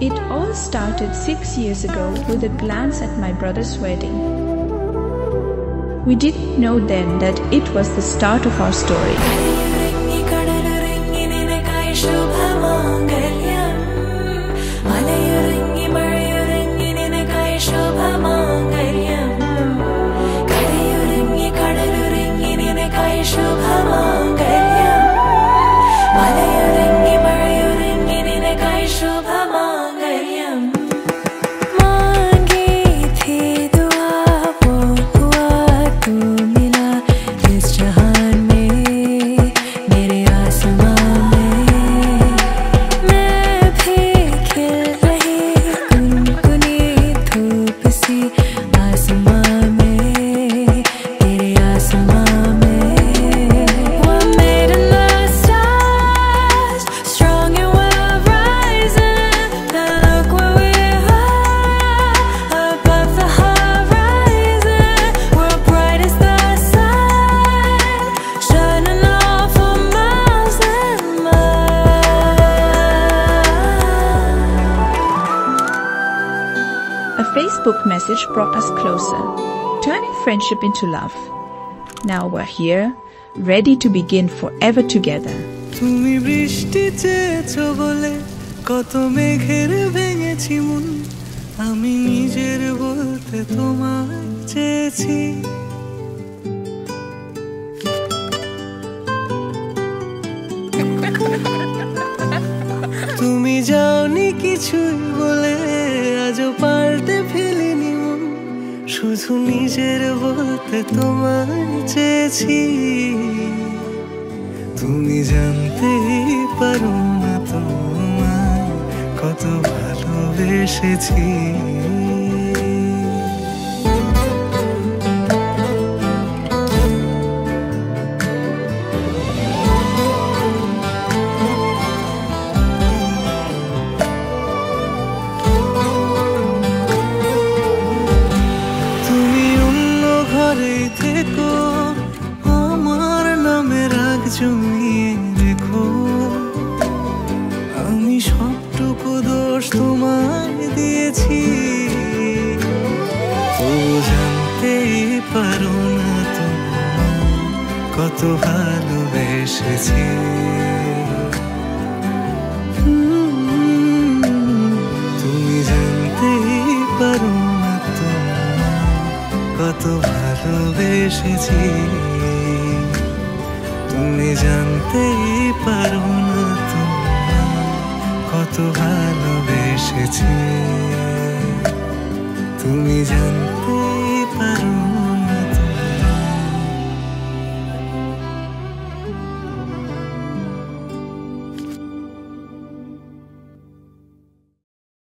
It all started 6 years ago with a glance at my brother's wedding. We didn't know then that it was the start of our story. A Facebook message brought us closer, turning friendship into love. Now we're here, ready to begin forever together. তুমি বৃষ্টি চেয়েছো বলে কত মেঘের ভেঙেছি মন, আমি নিজের বলতে তোমায় চেয়েছি। তুমি যাওনি কিছুই বলে আজও পাল্টে ফেলিনি মন, শুধু নিজের বলতে তোমায় চেয়েছি। তুমি জানতেই পারো না তোমায় কত ভালোবেসেছি। আমার নামে রাগ জমিয়ে দেখো, আমি সবটুকু দোষ তোমায় দিয়েছি। তো জানতেই পারো না তোমায় কত ভালোবেসেছি। তুমি জানতেই পারো না তোমায় কত ভালোবেসেছি। তুমি জানতেই পারো না তোমায় কত ভালোবেসেছি। তুমি জানতেই পারো